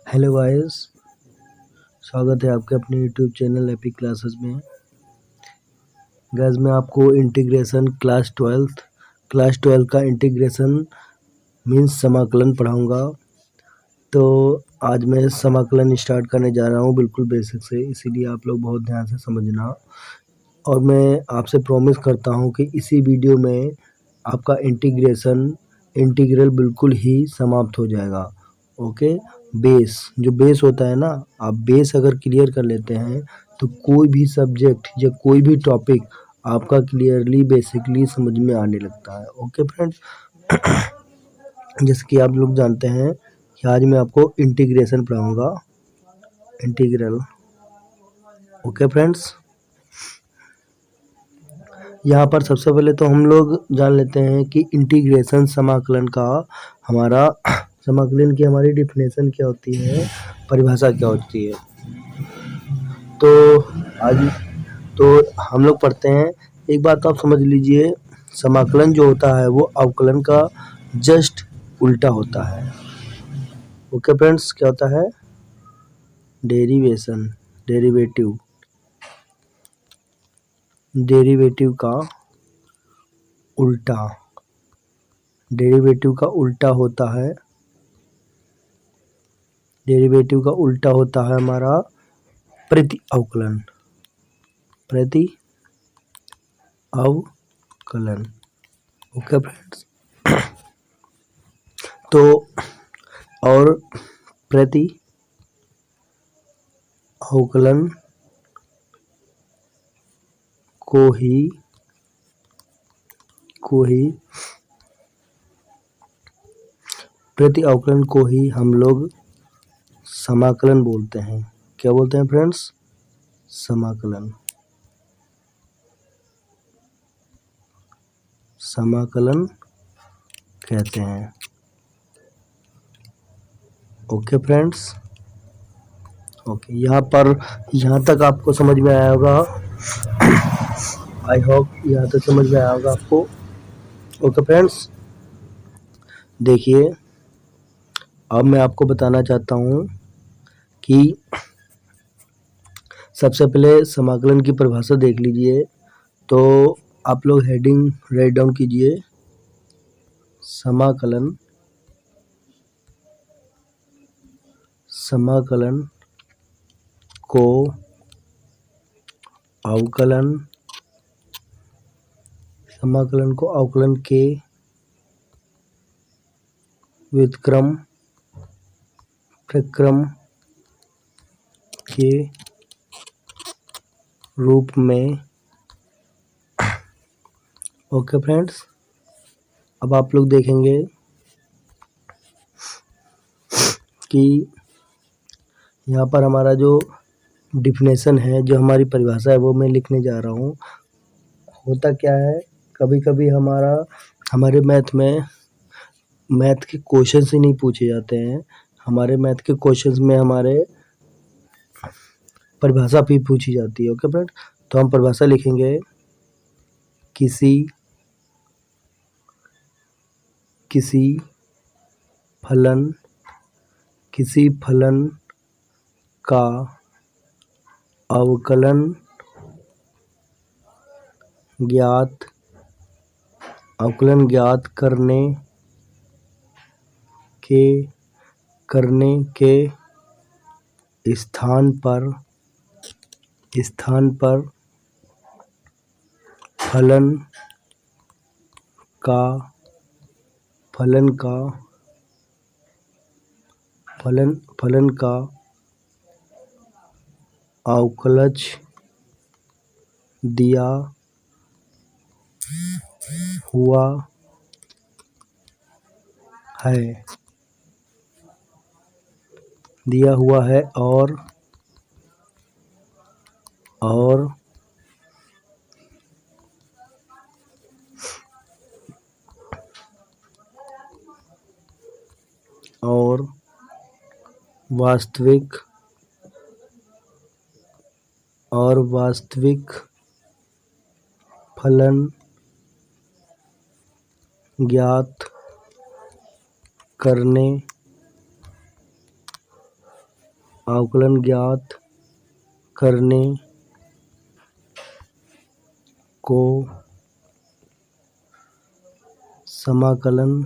Hello guys, स्वागत है आपके अपने यूट्यूब चैनल एपिक क्लासेस में। गाइस मैं आपको इंटीग्रेशन क्लास 12 का इंटीग्रेशन मीन्स समाकलन पढ़ाऊंगा। तो आज मैं समाकलन स्टार्ट करने जा रहा हूं बिल्कुल बेसिक से, इसीलिए आप लोग बहुत ध्यान से समझना। और मैं आपसे प्रॉमिस करता हूं कि इसी वीडियो में आपका इंटीग्रल बिल्कुल ही समाप्त हो जाएगा। ओके, जो बेस होता है ना, आप बेस अगर क्लियर कर लेते हैं तो कोई भी सब्जेक्ट या कोई भी टॉपिक आपका क्लियरली बेसिकली समझ में आने लगता है। ओके फ्रेंड्स, जैसे कि आप लोग जानते हैं कि आज मैं आपको इंटीग्रेशन पढ़ाऊंगा, इंटीग्रल। ओके फ्रेंड्स, यहाँ पर सबसे पहले तो हम लोग जान लेते हैं कि इंटीग्रेशन समाकलन की हमारी डिफिनेशन क्या होती है, परिभाषा क्या होती है। तो हम लोग पढ़ते हैं। एक बात आप समझ लीजिए, समाकलन जो होता है वो अवकलन का जस्ट उल्टा होता है। ओके फ्रेंड्स, क्या होता है? डेरिवेटिव का उल्टा होता है हमारा प्रति अवकलन। ओके फ्रेंड्स, तो और प्रति अवकलन को ही हम लोग समाकलन बोलते हैं। क्या बोलते हैं फ्रेंड्स? समाकलन कहते हैं। ओके फ्रेंड्स, ओके, यहाँ तक आपको समझ में आया होगा। आई होप यहाँ तक समझ में आया होगा आपको। ओके फ्रेंड्स, देखिए अब मैं आपको बताना चाहता हूँ कि सबसे पहले समाकलन की परिभाषा देख लीजिए। तो आप लोग हेडिंग राइट डाउन कीजिए, समाकलन को अवकलन के व्युत्क्रम प्रक्रम के रूप में। ओके फ्रेंड्स, अब आप लोग देखेंगे कि यहाँ पर हमारा जो डिफिनेशन है, जो हमारी परिभाषा है, वो मैं लिखने जा रहा हूँ। होता क्या है, कभी कभी हमारे मैथ के क्वेश्चन ही नहीं पूछे जाते हैं। हमारे मैथ के क्वेश्चंस में हमारे परिभाषा भी पूछी जाती है। ओके फ्रेंड, तो हम परिभाषा लिखेंगे, किसी फलन का अवकलन ज्ञात करने के स्थान पर फलन का अवकलज दिया हुआ है और वास्तविक फलन ज्ञात करने अवकलन ज्ञात करने को समाकलन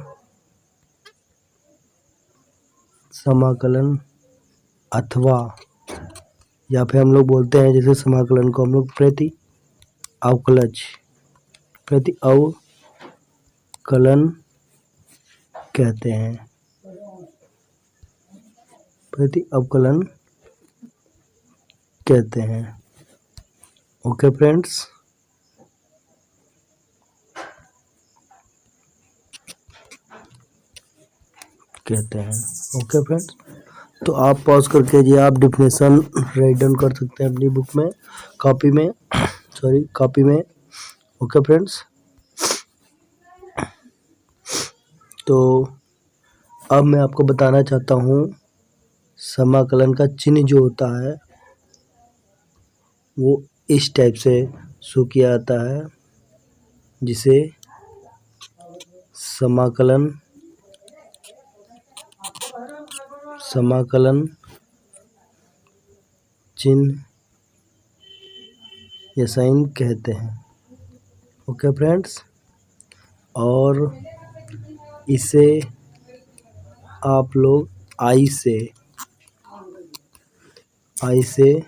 अथवा या फिर हम लोग बोलते हैं जैसे समाकलन को हम लोग प्रति अवकलन कहते हैं। प्रति अवकलन कहते हैं। ओके फ्रेंड्स, कहते हैं। ओके फ्रेंड्स, तो आप पॉज करके जी आप डिफिनेशन राइट डाउन कर सकते हैं अपनी बुक में, कॉपी में। ओके फ्रेंड्स, तो अब मैं आपको बताना चाहता हूँ समाकलन का चिन्ह जो होता है वो इस टाइप से शो किया जाता है, जिसे समाकलन चिन्ह या साइन कहते हैं। ओके फ्रेंड्स, और इसे आप लोग आई से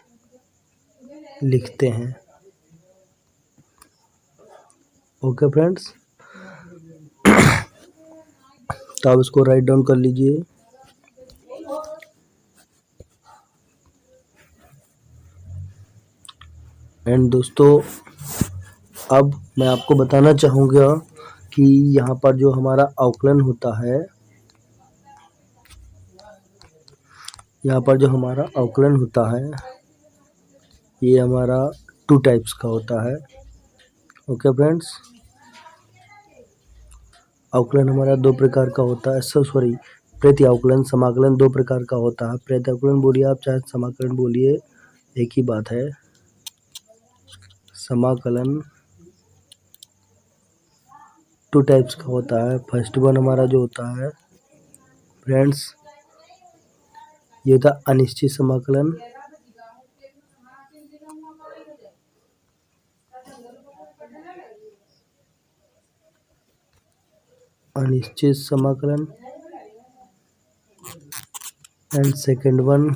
लिखते हैं। ओके फ्रेंड्स, तो आप इसको राइट डाउन कर लीजिए। एंड दोस्तों, अब मैं आपको बताना चाहूँगा कि यहाँ पर जो हमारा अवकलन होता है, ये हमारा 2 टाइप्स का होता है। ओके फ्रेंड्स, अवकलन हमारा 2 प्रकार का होता है। प्रति अवकलन समाकलन 2 प्रकार का होता है। प्रति अवकलन बोलिए आप, चाहे समाकलन बोलिए, एक ही बात है। समाकलन 2 टाइप्स का होता है। फर्स्ट वन हमारा जो होता है फ्रेंड्स, ये होता है अनिश्चित समाकलन। एंड सेकेंड वन,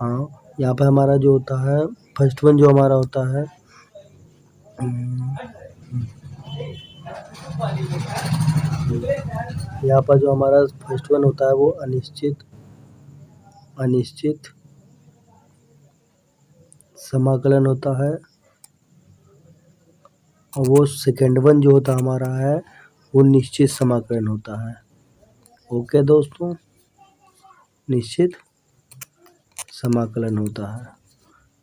हाँ, यहाँ पे हमारा जो होता है फर्स्ट वन जो हमारा होता है, यहाँ पर जो हमारा फर्स्ट वन होता है वो अनिश्चित समाकलन होता है, और वो सेकेंड वन जो होता हमारा है वो निश्चित समाकलन होता है। ओके दोस्तों, निश्चित समाकलन होता है।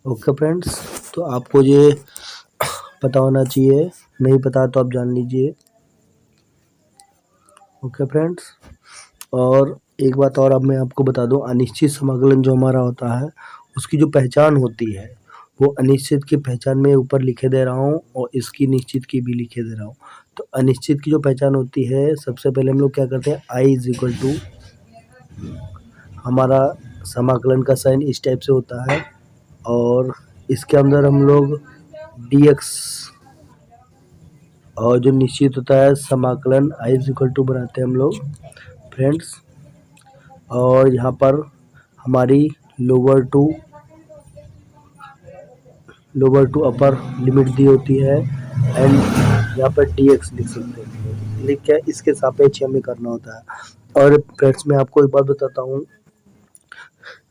ओके फ्रेंड्स, तो आपको ये पता होना चाहिए, नहीं पता तो आप जान लीजिए। ओके फ्रेंड्स, और एक बात और अब मैं आपको बता दूं, अनिश्चित समाकलन जो हमारा होता है उसकी जो पहचान होती है वो अनिश्चित की पहचान में ऊपर लिखे दे रहा हूँ और इसकी निश्चित की भी लिखे दे रहा हूँ। तो अनिश्चित की जो पहचान होती है, सबसे पहले हम लोग क्या करते हैं, आई इज इक्वल टू, हमारा समाकलन का साइन इस टाइप से होता है, और इसके अंदर हम लोग dx, और जो निश्चित होता है समाकलन आई इज इक्वल टू बनाते हैं हम लोग फ्रेंड्स, और यहाँ पर हमारी लोअर टू अपर लिमिट दी होती है, एंड यहाँ पर dx लिख सकते हैं। लिख क्या, इसके सापेक्ष हमें करना होता है। और फ्रेंड्स मैं आपको एक बात बताता हूँ,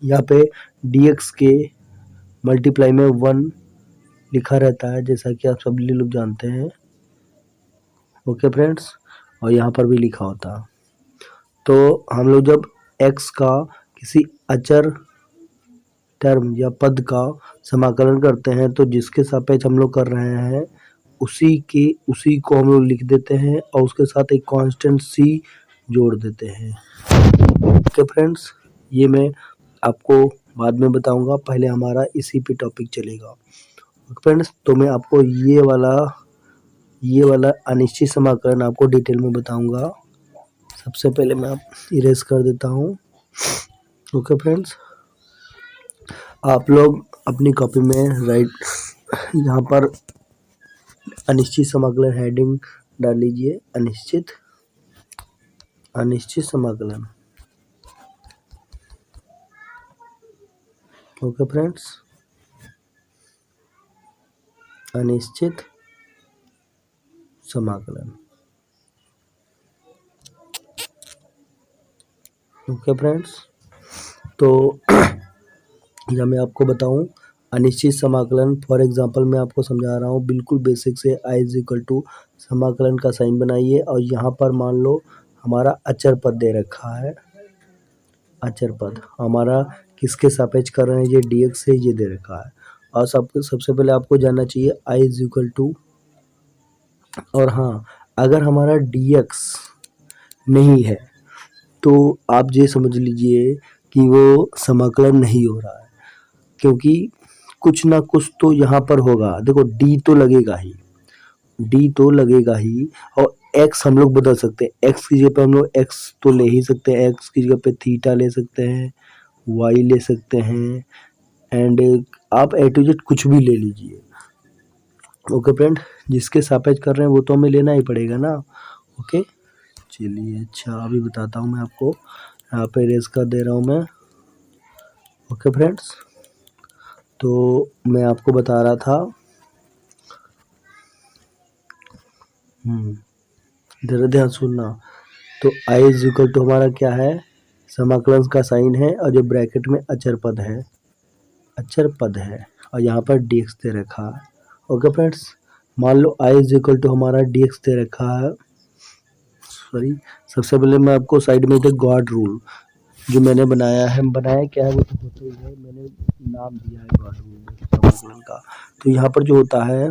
यहाँ पे dx के मल्टीप्लाई में 1 लिखा रहता है, जैसा कि आप सभी लोग जानते हैं। ओके फ्रेंड्स, और यहाँ पर भी लिखा होता है। तो हम लोग जब x का किसी अचर टर्म या पद का समाकलन करते हैं, तो जिसके सापेक्ष हम लोग कर रहे हैं उसी को हम लोग लिख देते हैं, और उसके साथ एक कांस्टेंट c जोड़ देते हैं। ओके फ्रेंड्स, ये मैं आपको बाद में बताऊंगा, पहले हमारा इसी पे टॉपिक चलेगा। फ्रेंड्स, तो मैं आपको ये वाला अनिश्चित समाकलन आपको डिटेल में बताऊंगा। सबसे पहले मैं इरेज कर देता हूँ। ओके फ्रेंड्स, आप लोग अपनी कॉपी में यहाँ पर अनिश्चित समाकलन हेडिंग डाल लीजिए, अनिश्चित समाकलन। ओके फ्रेंड्स, अनिश्चित समाकलन। ओके फ्रेंड्स, तो या मैं आपको बताऊं अनिश्चित समाकलन। फॉर एग्जांपल मैं आपको समझा रहा हूं बिल्कुल बेसिक से। i इज इक्वल टू समाकलन का साइन बनाइए और यहाँ पर मान लो हमारा अचर पद दे रखा है। अचर पद हमारा किसके सापेक्ष कर रहे हैं, ये dx से ये दे रखा है। और सबसे पहले आपको जानना चाहिए i इज इक्वल टू, और हाँ, अगर हमारा dx नहीं है तो आप ये समझ लीजिए कि वो समाकलन नहीं हो रहा है, क्योंकि कुछ ना कुछ तो यहाँ पर होगा। देखो d तो लगेगा ही, और x हम लोग बदल सकते हैं। x की जगह पे हम लोग x तो ले ही सकते हैं, x की जगह पे थीटा ले सकते हैं, y ले सकते हैं, एंड आप ए टू जेड कुछ भी ले लीजिए। ओके फ्रेंड, जिसके सापेक्ष कर रहे हैं वो तो हमें लेना ही पड़ेगा ना। ओके चलिए, अच्छा अभी बताता हूँ मैं आपको, यहाँ पे इरेज कर दे रहा हूँ मैं। ओके फ्रेंड्स, तो मैं आपको बता रहा था, जरा ध्यान सुनना। तो i इज इक्वल टू हमारा क्या है, समाकलन का साइन है, और जो ब्रैकेट में अचर पद है, और यहाँ पर dx दे रखा है। ओके फ्रेंड्स, मान लो i इज इक्वल टू हमारा dx दे रखा है। सॉरी, सबसे पहले मैं आपको साइड में एक गॉड रूल जो मैंने बनाया क्या है वो तो होता ही है, मैंने नाम दिया है गॉड रूल समाकलन का। तो यहाँ पर जो होता है,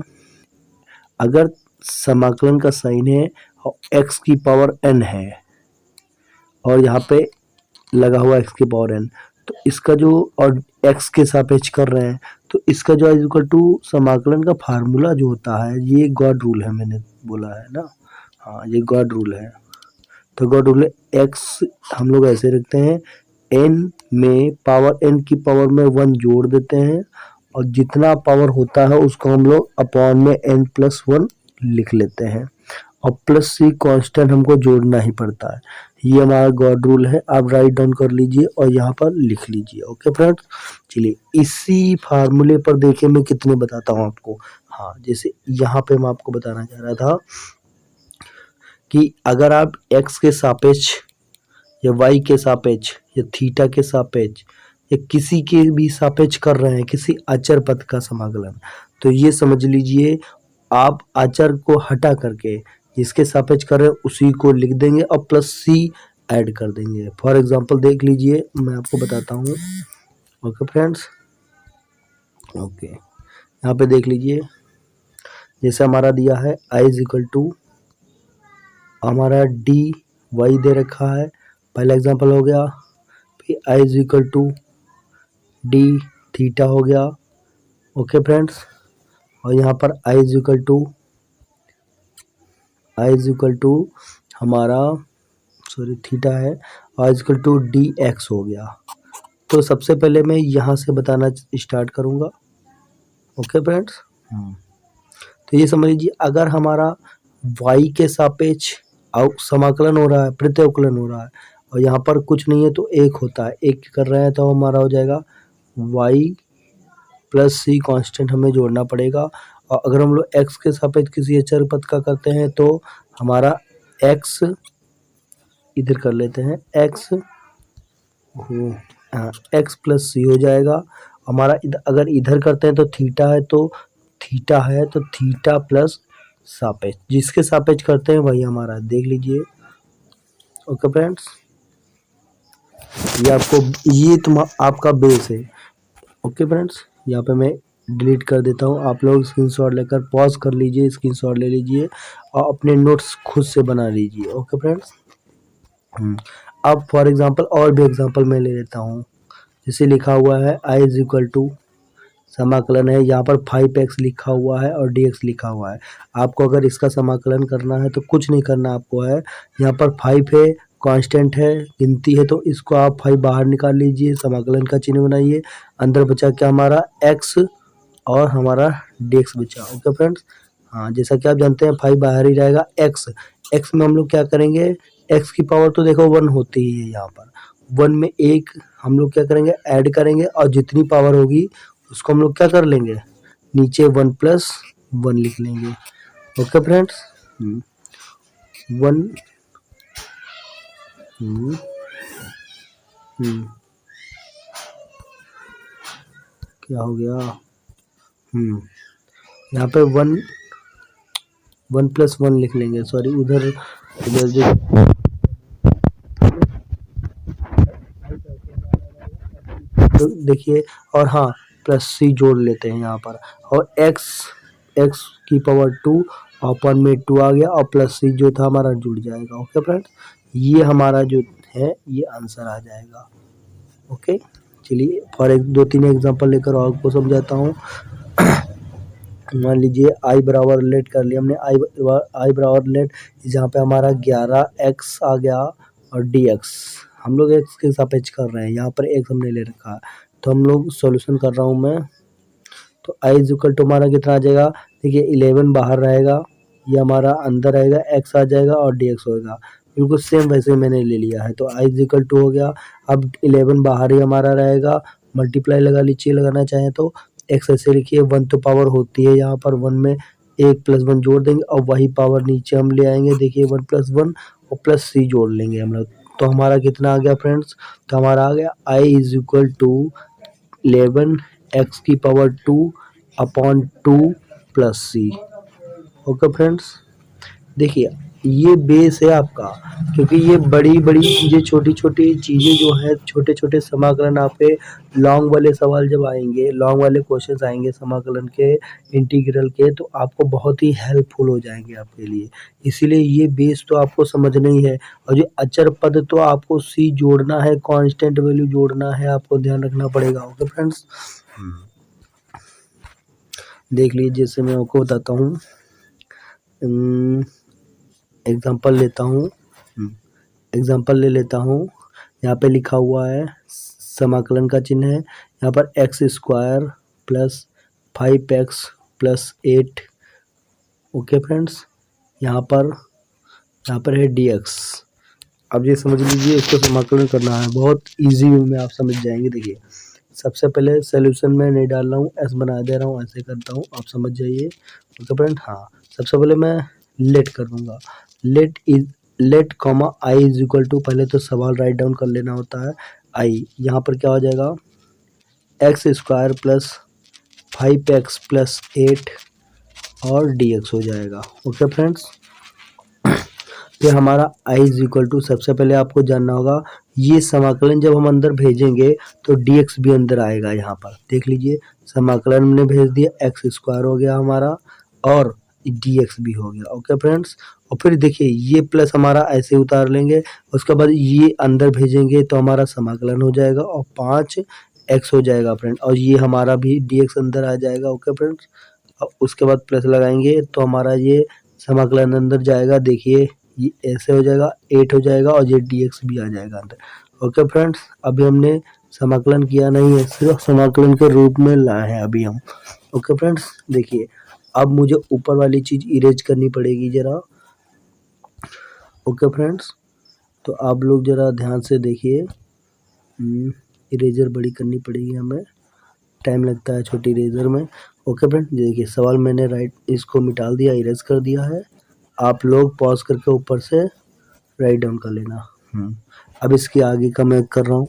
अगर समाकलन का साइन है और x की पावर n है और यहाँ पे लगा हुआ x की पावर n, तो इसका जो, और x के सापेक्ष कर रहे हैं, तो इसका जो इज इक्वल टू समाकलन का फार्मूला जो होता है, ये गॉड रूल है, मैंने बोला है ना। हाँ, ये गॉड रूल है। तो गॉड रूल है, x हम लोग ऐसे रखते हैं, n में पावर n की पावर में 1 जोड़ देते हैं, और जितना पावर होता है उसको हम लोग अपॉन में n+1 लिख लेते हैं, और प्लस सी कांस्टेंट हमको जोड़ना ही पड़ता है। ये हमारा गॉड रूल है, आप राइट डाउन कर लीजिए और यहाँ पर लिख लीजिए। ओके फ्रेंड्स, चलिए इसी फार्मूले पर देखिए मैं कितने बताता हूँ आपको। हाँ, जैसे यहाँ पे मैं आपको बताना चाह रहा था कि अगर आप x के सापेक्ष या y के सापेक्ष या थीटा के सापेक्ष या किसी के भी सापेक्ष कर रहे हैं किसी अचर पद का समाकलन, तो ये समझ लीजिए आप अचर को हटा करके जिसके सापेक्ष कर रहे हैं उसी को लिख देंगे और प्लस सी ऐड कर देंगे। फॉर एग्जांपल देख लीजिए, मैं आपको बताता हूँ। ओके फ्रेंड्स, ओके यहाँ पे देख लीजिए, जैसे हमारा दिया है i इज इक्वल टू हमारा डी वाई दे रखा है, पहला एग्जांपल हो गया। फिर i is equal to D theta हो गया। ओके फ्रेंड्स, और यहाँ पर i इज इक्वल टू हमारा थीटा है, i is equal to D X हो गया। तो सबसे पहले मैं यहाँ से बताना स्टार्ट करूँगा। ओके फ्रेंड्स, तो ये समझ लीजिए अगर हमारा y के सापेक्ष समाकलन हो रहा है, प्रत्यावकलन हो रहा है, और यहाँ पर कुछ नहीं है तो एक होता है, एक कर रहे हैं तो हमारा हो जाएगा y प्लस सी कांस्टेंट हमें जोड़ना पड़ेगा। और अगर हम लोग x के सापेक्ष किसी अचर पद का करते हैं तो हमारा x इधर कर लेते हैं, x प्लस सी हो जाएगा। हमारा अगर इधर करते हैं तो थीटा है तो थीटा प्लस सापेक्ष, जिसके सापेक्ष करते हैं वही हमारा देख लीजिए। ओके फ्रेंड्स, ये आपका बेस है। ओके फ्रेंड्स, यहाँ पे मैं डिलीट कर देता हूँ, आप लोग स्क्रीनशॉट लेकर पॉज कर लीजिए, स्क्रीनशॉट ले लीजिए और अपने नोट्स खुद से बना लीजिए। ओके फ्रेंड्स, अब फॉर एग्जांपल और भी एग्जांपल मैं ले लेता हूँ। जैसे लिखा हुआ है आई इज इक्वल टू समाकलन है, यहाँ पर 5x लिखा हुआ है और dx लिखा हुआ है। आपको अगर इसका समाकलन करना है तो कुछ नहीं करना आपको है, यहाँ पर 5 है, कांस्टेंट है, गिनती है, तो इसको आप 5 बाहर निकाल लीजिए, समाकलन का चिन्ह बनाइए, अंदर बचा क्या हमारा x और हमारा dx बचा। ओके फ्रेंड्स, हाँ जैसा कि आप जानते हैं 5 बाहर ही रहेगा, x में हम लोग क्या करेंगे, x की पावर तो देखो 1 होती ही है, यहाँ पर 1 में एक हम लोग क्या करेंगे ऐड करेंगे और जितनी पावर होगी उसको हम लोग क्या कर लेंगे, नीचे 1+1 लिख लेंगे। ओके फ्रेंड्स, 1 क्या हो गया, यहाँ पे 1+1 लिख लेंगे, सॉरी उधर जो तो देखिए, और हाँ प्लस सी जोड़ लेते हैं यहाँ पर, और x की पावर 2 अपन में 2 आ गया और प्लस सी जो था हमारा जुड़ जाएगा। ओके फ्रेंड्स, ये हमारा जो है ये आंसर आ जाएगा। ओके, चलिए फॉर एक 2-3 एग्जांपल लेकर आपको समझाता हूँ। मान लीजिए आई बराबर लेट कर लिया हमने, आई बराबर लेट जहाँ पे हमारा 11x आ गया और dx हम लोग x के सापेक्ष कर रहे हैं, यहाँ पर x हमने ले रखा है, तो हम लोग सॉल्यूशन कर रहा हूँ मैं। तो आई इज इक्वल टू हमारा कितना आ जाएगा, देखिए 11 बाहर रहेगा, ये हमारा अंदर रहेगा, x आ जाएगा और dx होगा, बिल्कुल सेम वैसे मैंने ले लिया है। तो आई इज इक्वल टू हो गया, अब 11 बाहर ही हमारा रहेगा, मल्टीप्लाई लगा लीजिए, लगाना चाहें तो x ऐसे लिखिए, 1 तो पावर होती है, यहाँ पर 1 में 1+1 जोड़ देंगे और वही पावर नीचे हम ले आएंगे, देखिए 1+1 और प्लस सी जोड़ लेंगे हम लोग, तो हमारा कितना आ गया फ्रेंड्स, तो हमारा आ गया आई इज इक्वल टू 11x की पावर 2/2 प्लस सी। ओके फ्रेंड्स, देखिए ये बेस है आपका, क्योंकि ये बड़ी बड़ी चीज़ें, छोटी छोटी चीज़ें जो है, छोटे छोटे समाकलन आपके लॉन्ग वाले सवाल जब आएंगे, लॉन्ग वाले क्वेश्चंस आएंगे समाकलन के, इंटीग्रल के, तो आपको बहुत ही हेल्पफुल हो जाएंगे आपके लिए। इसीलिए ये बेस तो आपको समझना ही है, और जो अचर पद तो आपको सी जोड़ना है, कांस्टेंट वैल्यू जोड़ना है, आपको ध्यान रखना पड़ेगा। ओके फ्रेंड्स, देख लीजिए, जैसे मैं आपको बताता हूँ, एग्जाम्पल लेता हूँ, एग्जाम्पल ले लेता हूँ। यहाँ पे लिखा हुआ है, समाकलन का चिन्ह है, यहाँ पर x² plus 5x plus 8। Okay friends, यहाँ पर है dx। अब ये समझ लीजिए, इसको समाकलन करना है, बहुत इजी वे में आप समझ जाएंगे। देखिए सबसे पहले सॉल्यूशन में नहीं डाल रहा हूँ, ऐसे बना दे रहा हूँ, ऐसे करता हूँ, आप समझ जाइए। ओके फ्रेंड, हाँ सबसे पहले मैं लेट कर दूंगा, let comma I is equal to, पहले तो सवाल राइट डाउन कर लेना होता है। आई यहाँ पर क्या हो जाएगा, x² प्लस 5x प्लस 8 और dx हो जाएगा। ओके फ्रेंड्स, फिर हमारा आई इज इक्वल टू, सबसे पहले आपको जानना होगा, ये समाकलन जब हम अंदर भेजेंगे तो dx भी अंदर आएगा। यहाँ पर देख लीजिए, समाकलन ने भेज दिया, x² हो गया हमारा और dx भी हो गया। ओके फ्रेंड्स, और फिर देखिए ये प्लस हमारा ऐसे उतार लेंगे, उसके बाद ये अंदर भेजेंगे तो हमारा समाकलन हो जाएगा और 5x हो जाएगा फ्रेंड, और ये हमारा भी dx अंदर आ जाएगा। ओके फ्रेंड्स, और उसके बाद प्लस लगाएंगे तो हमारा ये समाकलन अंदर जाएगा, देखिए ये ऐसे हो जाएगा, 8 हो जाएगा और ये dx भी आ जाएगा अंदर। ओके फ्रेंड्स, अभी हमने समाकलन किया नहीं है, सिर्फ समाकलन के रूप में लाए हैं अभी हम। ओके फ्रेंड्स, देखिए अब मुझे ऊपर वाली चीज़ इरेज करनी पड़ेगी ज़रा। ओके फ्रेंड्स, तो आप लोग ज़रा ध्यान से देखिए, इरेजर बड़ी करनी पड़ेगी हमें, टाइम लगता है छोटी इरेजर में। ओके फ्रेंड्स, देखिए सवाल मैंने राइट इसको मिटा दिया, इरेज कर दिया है, आप लोग पॉज करके ऊपर से राइट डाउन कर लेना। अब इसके आगे का मैं कर रहा हूँ,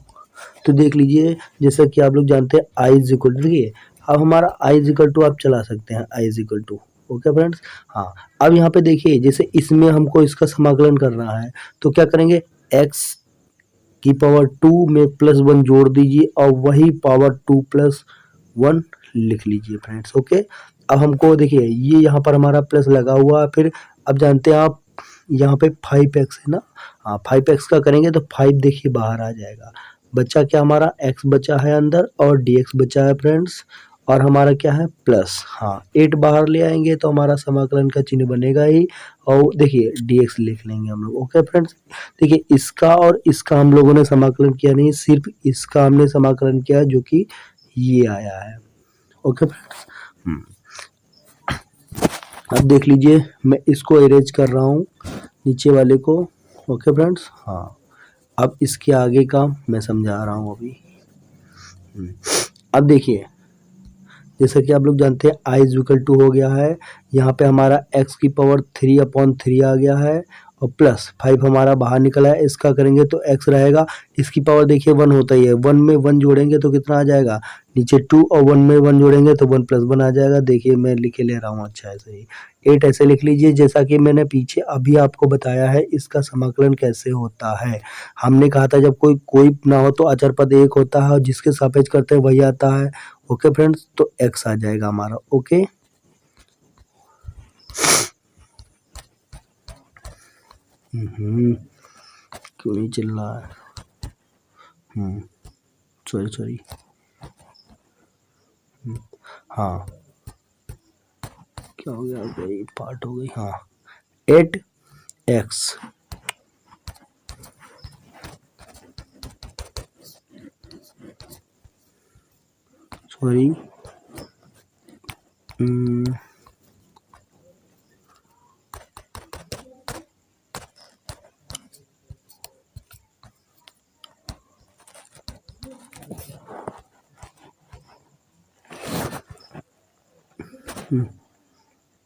तो देख लीजिए, जैसा कि आप लोग जानते हैं आई इज इक्वल टू, देखिए अब हमारा आई इज इक्वल टू आप चला सकते हैं, I is equal to. Okay friends, हाँ अब यहाँ पे देखिए, जैसे इसमें हमको इसका समाकलन करना है, तो क्या करेंगे, x की पावर 2 में +1 जोड़ दीजिए और वही पावर 2+1 लिख लीजिए फ्रेंड्स। ओके, अब हमको देखिए ये यहाँ पर हमारा प्लस लगा हुआ है, फिर अब जानते हैं आप यहाँ पे 5x है ना, हाँ 5x का करेंगे तो 5 देखिए बाहर आ जाएगा, बच्चा क्या हमारा x बचा है अंदर और dx बचा है फ्रेंड्स, और हमारा क्या है प्लस, हाँ 8 बाहर ले आएंगे तो हमारा समाकलन का चिन्ह बनेगा ही, और देखिए dx लिख लेंगे हम लोग। ओके फ्रेंड्स, देखिए इसका और इसका हम लोगों ने समाकलन किया नहीं, सिर्फ इसका हमने समाकलन किया जो कि ये आया है। ओके फ्रेंड्स, अब देख लीजिए मैं इसको इरेज कर रहा हूँ नीचे वाले को। ओके फ्रेंड्स, हाँ अब इसके आगे का मैं समझा रहा हूँ अभी। अब देखिए जैसा कि आप लोग जानते हैं i इज इक्वल टू हो गया है, यहाँ पे हमारा x की पावर 3/3 आ गया है, और प्लस 5 हमारा बाहर निकला है, इसका करेंगे तो x रहेगा, इसकी पावर देखिए 1 होता ही है, 1 में 1 जोड़ेंगे तो कितना आ जाएगा नीचे 2, और 1 में 1 जोड़ेंगे तो 1 + 1 आ जाएगा। देखिए मैं लिखे ले रहा हूँ, अच्छा ऐसे ही 8 ऐसे लिख लीजिए, जैसा कि मैंने पीछे अभी आपको बताया है इसका समाकलन कैसे होता है। हमने कहा था जब कोई ना हो तो अचर पद एक होता है और जिसके सापेक्ष करते हैं वही आता है। ओके फ्रेंड्स, तो x आ जाएगा हमारा। ओके, क्यों नहीं चल रहा है, सॉरी, हाँ क्या हो गया, पार्ट हो गई, हाँ 8x सॉरी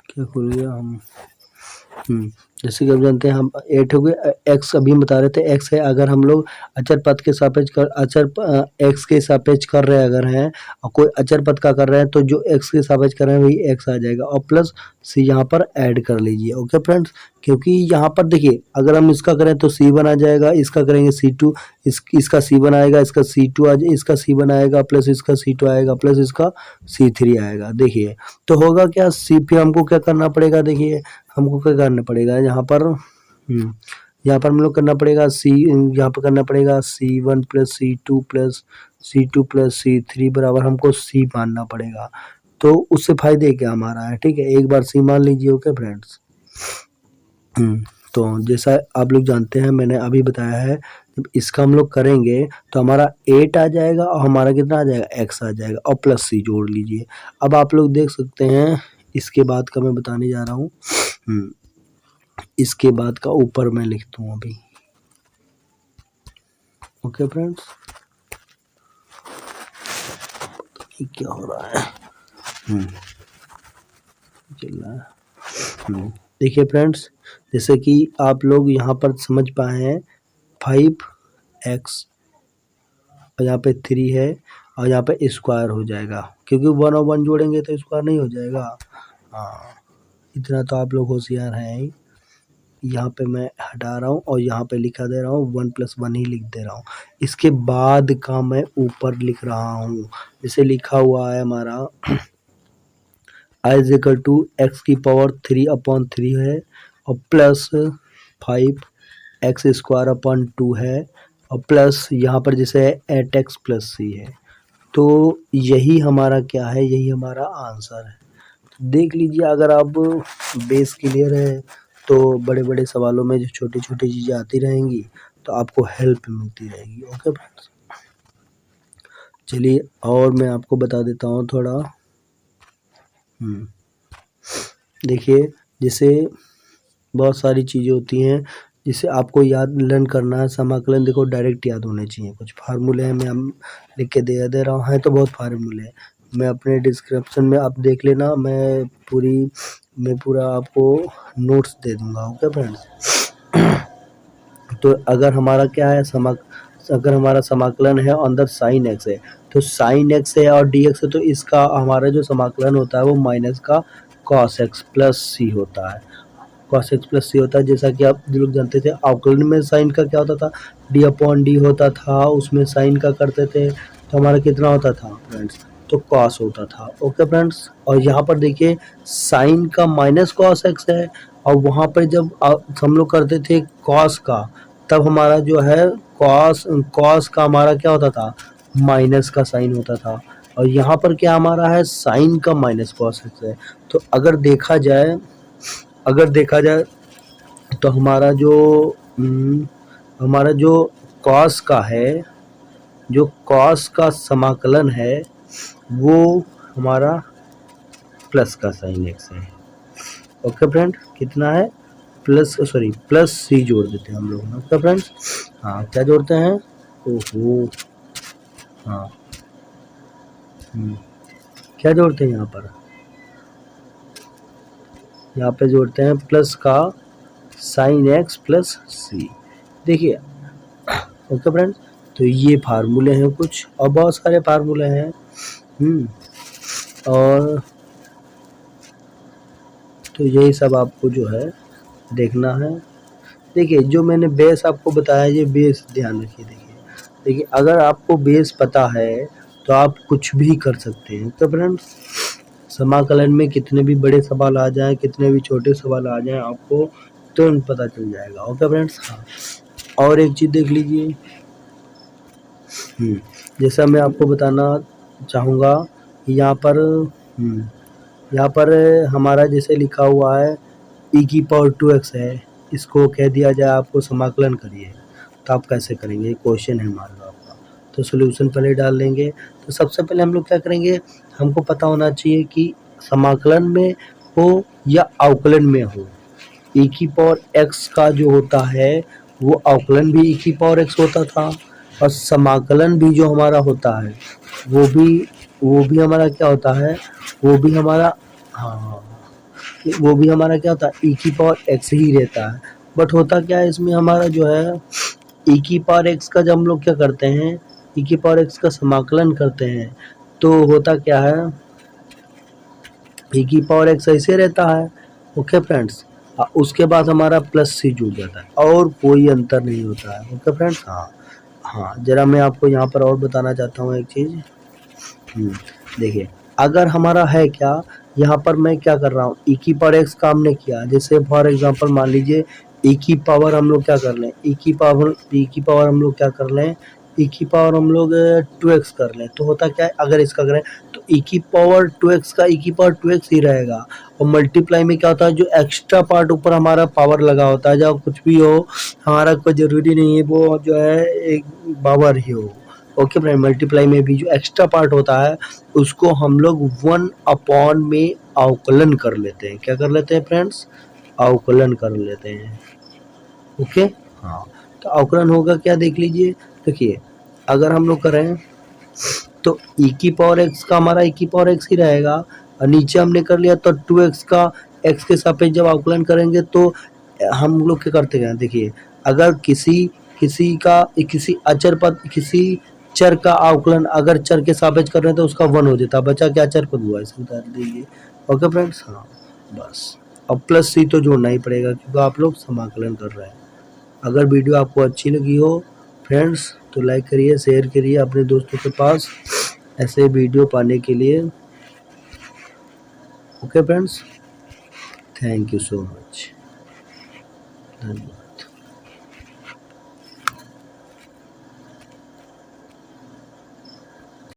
क्या खुल गया हम, जैसे कि आप जानते हैं हम 8 हो गए, x अभी हम बता रहे थे x है, अगर हम लोग अचर पद के सापेक्ष कर x के सापेक्ष कर रहे हैं अगर हैं, और कोई अचर पद का कर रहे हैं तो जो x के सापेक्ष कर रहे हैं वही x आ जाएगा, और प्लस c यहाँ पर ऐड कर लीजिए। ओके फ्रेंड्स, क्योंकि यहाँ पर देखिए अगर हम इसका करें तो c1 आ जाएगा, इसका करेंगे c2, इसका c1 आएगा, इसका c2 आ जाए, इसका c1 आएगा, प्लस इसका c2 आएगा, प्लस इसका c3 आएगा। देखिए तो होगा क्या, c पे हमको क्या करना पड़ेगा, देखिए हमको क्या करना पड़ेगा यहाँ पर हम लोग करना पड़ेगा यहाँ पर करना पड़ेगा c1 + c2 + c3 बराबर हमको c मानना पड़ेगा। तो उससे फायदे क्या हमारा है, ठीक है, एक बार c मान लीजिए। ओके फ्रेंड्स, तो जैसा आप लोग जानते हैं मैंने अभी बताया है, जब इसका हम लोग करेंगे तो हमारा 8 आ जाएगा और हमारा कितना आ जाएगा x आ जाएगा, और प्लस c जोड़ लीजिए। अब आप लोग देख सकते हैं इसके बाद का मैं बताने जा रहा हूँ, इसके बाद का ऊपर मैं लिखता हूँ अभी। ओके फ्रेंड्स, क्या हो रहा है, चल रहा है, देखिए फ्रेंड्स जैसे कि आप लोग यहाँ पर समझ पाए हैं 5x और यहाँ पे 3 है और यहाँ पे स्क्वायर हो जाएगा, क्योंकि 1 और 1 जोड़ेंगे तो स्क्वायर नहीं हो जाएगा। हाँ इतना तो आप लोग होशियार हैं ही। यहाँ पे मैं हटा रहा हूँ और यहाँ पे लिखा दे रहा हूँ 1 + 1 ही लिख दे रहा हूँ। इसके बाद का मैं ऊपर लिख रहा हूँ, जैसे लिखा हुआ है हमारा i is equal to x की पावर 3/3 है, और प्लस 5x² है, और प्लस यहाँ पर जैसे 8x + c है। तो यही हमारा क्या है, यही हमारा आंसर है। देख लीजिए अगर आप बेस क्लियर है तो बड़े बड़े सवालों में जो छोटी छोटी चीज़ें आती रहेंगी तो आपको हेल्प मिलती रहेगी। ओके फ्रेंड्स, चलिए और मैं आपको बता देता हूँ थोड़ा। देखिए जैसे बहुत सारी चीज़ें होती हैं जिसे आपको याद लर्न करना है, समाकलन देखो डायरेक्ट याद होने चाहिए। कुछ फार्मूले हैं मैं लिख के दे रहा हूँ, हैं तो बहुत फार्मूले हैं, मैं अपने डिस्क्रिप्शन में आप देख लेना, मैं पूरा आपको नोट्स दे दूँगा। ओके फ्रेंड्स, तो अगर हमारा क्या है अगर हमारा समाकलन है अंदर sin x है तो sin x है और dx है, तो इसका हमारा जो समाकलन होता है वो माइनस का cos x + c होता है, cos x + c होता है। जैसा कि आप लोग जानते थे अवकलन में साइन का क्या होता था, d/d होता था, उसमें साइन का करते थे तो हमारा कितना होता था फ्रेंड्स, तो cos होता था। ओके फ्रेंड्स, और यहाँ पर देखिए साइन का माइनस cos x है, और वहाँ पर जब हम लोग करते थे cos का तब हमारा जो है कॉस कॉस का हमारा क्या होता था, माइनस का साइन होता था, और यहाँ पर क्या हमारा है, साइन का माइनस कॉस एक्स है। तो अगर देखा जाए तो हमारा जो कॉस का है, जो कॉस का समाकलन है वो हमारा प्लस का साइन एक्स है। ओके फ्रेंड, कितना है, प्लस सी जोड़ देते हैं हम लोग। ओके फ्रेंड्स, हाँ क्या जोड़ते हैं, ओहो हाँ क्या जोड़ते हैं यहाँ पे जोड़ते हैं प्लस का साइन एक्स प्लस सी। देखिए ओके फ्रेंड्स, तो ये फार्मूले हैं कुछ, और बहुत सारे फार्मूले हैं। और तो यही सब आपको जो है देखना है। देखिए जो मैंने बेस आपको बताया, ये बेस ध्यान रखिए। देखिए अगर आपको बेस पता है तो आप कुछ भी कर सकते हैं। तो फ्रेंड्स, समाकलन में कितने भी बड़े सवाल आ जाएं, कितने भी छोटे सवाल आ जाएं, आपको तुरंत पता चल जाएगा। ओके फ्रेंड्स, हाँ और एक चीज़ देख लीजिए, जैसा मैं आपको बताना चाहूँगा, यहाँ पर हमारा जैसे लिखा हुआ है e की पावर 2x है, इसको कह दिया जाए आपको समाकलन करिए, तो आप कैसे करेंगे, क्वेश्चन है मान लो आपका, तो सॉल्यूशन पहले डाल देंगे। तो सबसे पहले हम लोग क्या करेंगे, हमको पता होना चाहिए कि समाकलन में हो या अवकलन में हो, e की पावर x का जो होता है वो अवकलन भी e की पावर x होता था, और समाकलन भी जो हमारा होता है वो भी हमारा क्या होता है, वो भी हमारा क्या होता है, e की पावर x ही रहता है। बट होता क्या है इसमें, हमारा जो है e की पावर x का जब हम लोग क्या करते हैं, e की पावर x का समाकलन करते हैं, तो होता क्या है, e की पावर x ऐसे रहता है। ओके फ्रेंड्स, उसके बाद हमारा प्लस सी जुड़ जाता है, और कोई अंतर नहीं होता है। ओके फ्रेंड्स, हाँ जरा मैं आपको यहाँ पर और बताना चाहता हूँ एक चीज़। देखिए अगर हमारा है क्या, यहाँ पर मैं क्या कर रहा हूँ, e की पावर x का हमने किया, जैसे फॉर एग्जांपल मान लीजिए e की पावर हम लोग क्या कर लें, e की पावर हम लोग क्या कर लें, e की पावर हम लोग 2x कर लें, तो होता क्या है, अगर इसका करें तो e की पावर 2x का e की पावर 2x ही रहेगा, और मल्टीप्लाई में क्या होता है, जो एक्स्ट्रा पार्ट ऊपर हमारा पावर लगा होता है, जब कुछ भी हो हमारा कोई ज़रूरी नहीं है वो जो है एक पावर ही हो। ओके फ्रेंड, मल्टीप्लाई में भी जो एक्स्ट्रा पार्ट होता है उसको हम लोग 1/, में अवकलन कर लेते हैं। क्या कर लेते हैं फ्रेंड्स, अवकलन कर लेते हैं। ओके, हाँ तो अवकलन होगा क्या, देख लीजिए। देखिए अगर हम लोग करें तो e की पावर x का हमारा e की पावर x ही रहेगा, और नीचे हमने कर लिया तो 2x का x के सापेक्ष जब अवकलन करेंगे तो हम लोग क्या करते हैं, देखिए अगर किसी चर का अवकलन अगर चर के सापेक्ष कर रहे हैं तो उसका 1 हो जाता, बचा क्या, चर पद हुआ, इसे बता दीजिए। ओके फ्रेंड्स, हाँ बस, अब प्लस सी तो जोड़ना ही पड़ेगा क्योंकि आप लोग समाकलन कर रहे हैं। अगर वीडियो आपको अच्छी लगी हो फ्रेंड्स तो लाइक करिए, शेयर करिए अपने दोस्तों के पास ऐसे वीडियो पाने के लिए। Okay friends, thank you so much, धन्यवाद।